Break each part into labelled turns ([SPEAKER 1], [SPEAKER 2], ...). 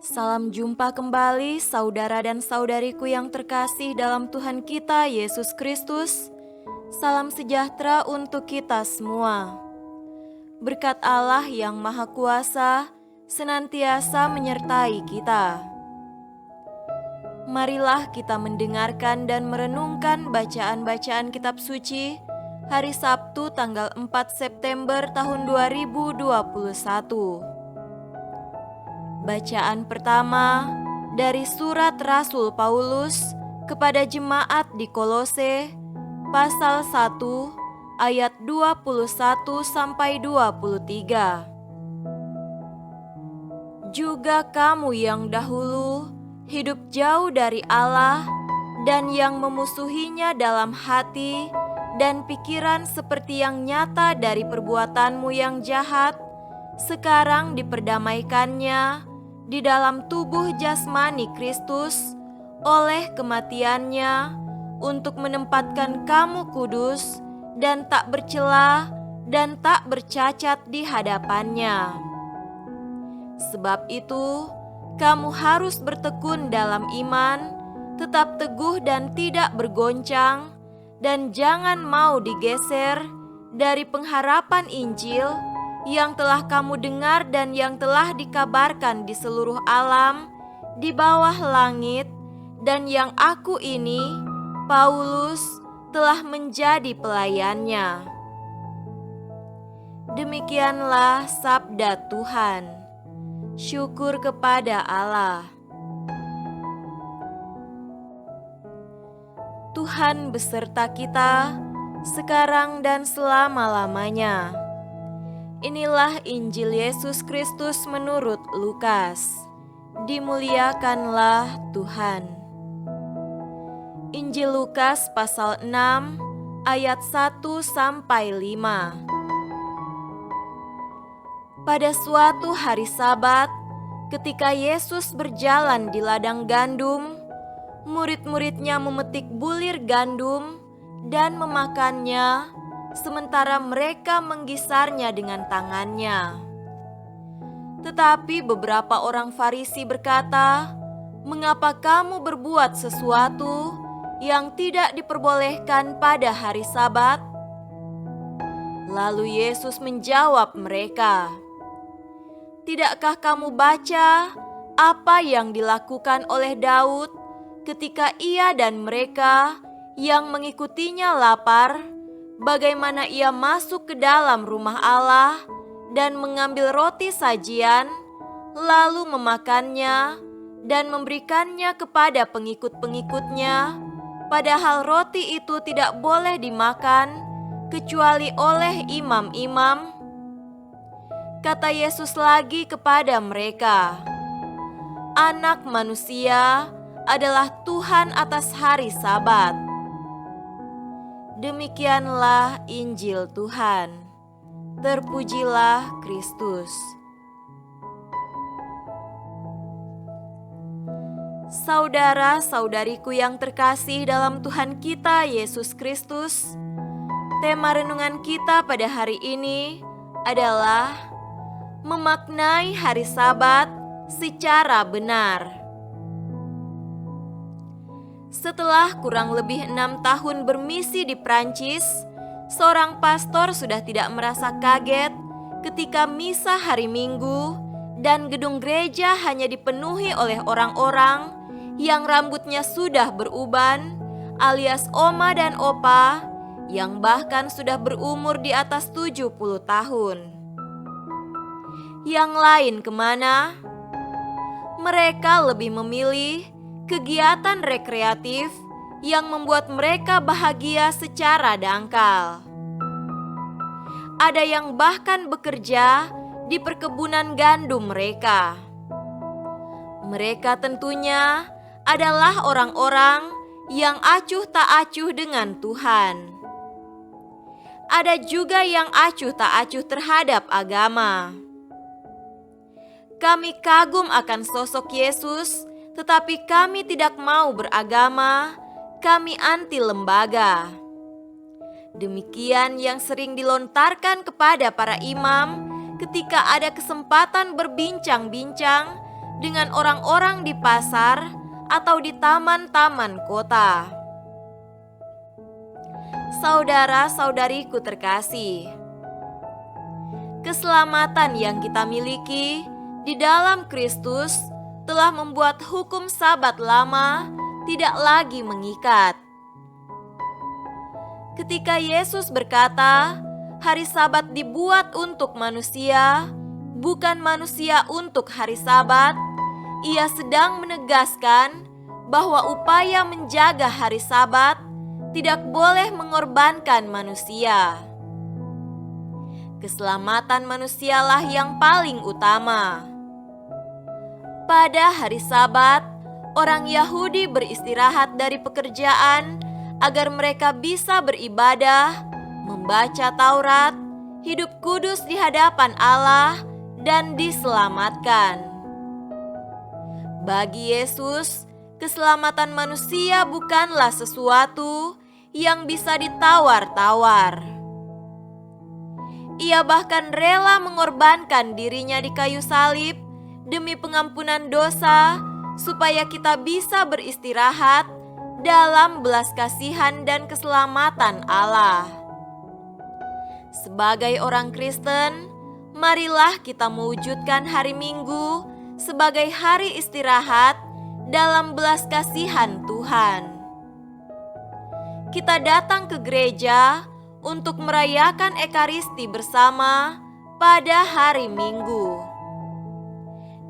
[SPEAKER 1] Salam jumpa kembali saudara dan saudariku yang terkasih dalam Tuhan kita Yesus Kristus. Salam sejahtera untuk kita semua. Berkat Allah yang Maha Kuasa senantiasa menyertai kita. Marilah kita mendengarkan dan merenungkan bacaan-bacaan kitab suci hari Sabtu tanggal 4 September tahun 2021. Bacaan pertama dari surat Rasul Paulus kepada jemaat di Kolose, pasal 1 ayat 21 sampai 23. Juga kamu yang dahulu hidup jauh dari Allah dan yang memusuhinya dalam hati dan pikiran seperti yang nyata dari perbuatanmu yang jahat, sekarang diperdamaikannya di dalam tubuh jasmani Kristus oleh kematiannya untuk menempatkan kamu kudus dan tak bercela dan tak bercacat di hadapannya. Sebab itu, kamu harus bertekun dalam iman, tetap teguh dan tidak bergoncang, dan jangan mau digeser dari pengharapan Injil yang telah kamu dengar dan yang telah dikabarkan di seluruh alam, di bawah langit, dan yang aku ini, Paulus, telah menjadi pelayannya. Demikianlah sabda Tuhan. Syukur kepada Allah. Tuhan beserta kita, sekarang dan selama-lamanya. Inilah Injil Yesus Kristus menurut Lukas. Dimuliakanlah Tuhan. Injil Lukas pasal 6 ayat 1 sampai 5. Pada suatu hari Sabat, ketika Yesus berjalan di ladang gandum, murid-muridnya memetik bulir gandum dan memakannya, sementara mereka menggisarnya dengan tangannya. Tetapi beberapa orang Farisi berkata, "Mengapa kamu berbuat sesuatu yang tidak diperbolehkan pada hari Sabat?" Lalu Yesus menjawab mereka, "Tidakkah kamu baca apa yang dilakukan oleh Daud ketika ia dan mereka yang mengikutinya lapar, bagaimana ia masuk ke dalam rumah Allah dan mengambil roti sajian, lalu memakannya dan memberikannya kepada pengikut-pengikutnya, padahal roti itu tidak boleh dimakan kecuali oleh imam-imam?" Kata Yesus lagi kepada mereka, "Anak manusia adalah Tuhan atas hari Sabat." Demikianlah Injil Tuhan. Terpujilah Kristus. Saudara-saudariku yang terkasih dalam Tuhan kita Yesus Kristus, tema renungan kita pada hari ini adalah memaknai hari Sabat secara benar. Setelah kurang lebih 6 tahun bermisi di Prancis, seorang pastor sudah tidak merasa kaget ketika misa hari Minggu dan gedung gereja hanya dipenuhi oleh orang-orang yang rambutnya sudah beruban, alias oma dan opa, yang bahkan sudah berumur di atas 70 tahun. Yang lain kemana? Mereka lebih memilih kegiatan rekreatif yang membuat mereka bahagia secara dangkal. Ada yang bahkan bekerja di perkebunan gandum mereka. Mereka tentunya adalah orang-orang yang acuh tak acuh dengan Tuhan. Ada juga yang acuh tak acuh terhadap agama. Kami kagum akan sosok Yesus, tetapi kami tidak mau beragama, kami anti lembaga. Demikian yang sering dilontarkan kepada para imam ketika ada kesempatan berbincang-bincang dengan orang-orang di pasar atau di taman-taman kota. Saudara-saudariku terkasih, keselamatan yang kita miliki di dalam Kristus telah membuat hukum Sabat lama tidak lagi mengikat. Ketika Yesus berkata, hari Sabat dibuat untuk manusia, bukan manusia untuk hari Sabat, Ia sedang menegaskan bahwa upaya menjaga hari Sabat tidak boleh mengorbankan manusia. Keselamatan manusialah yang paling utama. Pada hari Sabat, orang Yahudi beristirahat dari pekerjaan agar mereka bisa beribadah, membaca Taurat, hidup kudus di hadapan Allah, dan diselamatkan. Bagi Yesus, keselamatan manusia bukanlah sesuatu yang bisa ditawar-tawar. Ia bahkan rela mengorbankan dirinya di kayu salib demi pengampunan dosa, supaya kita bisa beristirahat dalam belas kasihan dan keselamatan Allah. Sebagai orang Kristen, marilah kita mewujudkan hari Minggu sebagai hari istirahat dalam belas kasihan Tuhan. Kita datang ke gereja untuk merayakan Ekaristi bersama pada hari Minggu.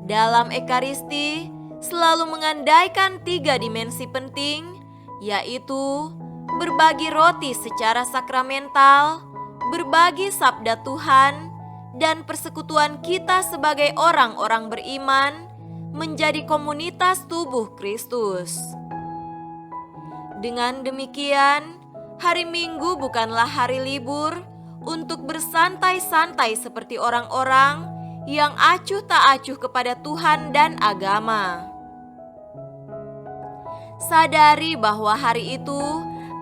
[SPEAKER 1] Dalam Ekaristi selalu mengandaikan 3 dimensi penting, yaitu berbagi roti secara sakramental, berbagi sabda Tuhan, dan persekutuan kita sebagai orang-orang beriman menjadi komunitas tubuh Kristus. Dengan demikian, hari Minggu bukanlah hari libur untuk bersantai-santai seperti orang-orang yang acuh tak acuh kepada Tuhan dan agama. Sadari bahwa hari itu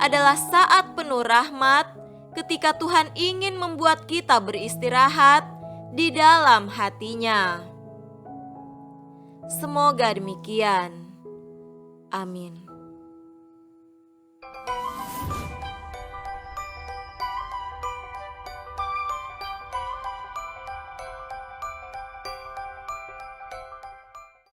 [SPEAKER 1] adalah saat penuh rahmat ketika Tuhan ingin membuat kita beristirahat di dalam hati-Nya. Semoga demikian. Amin.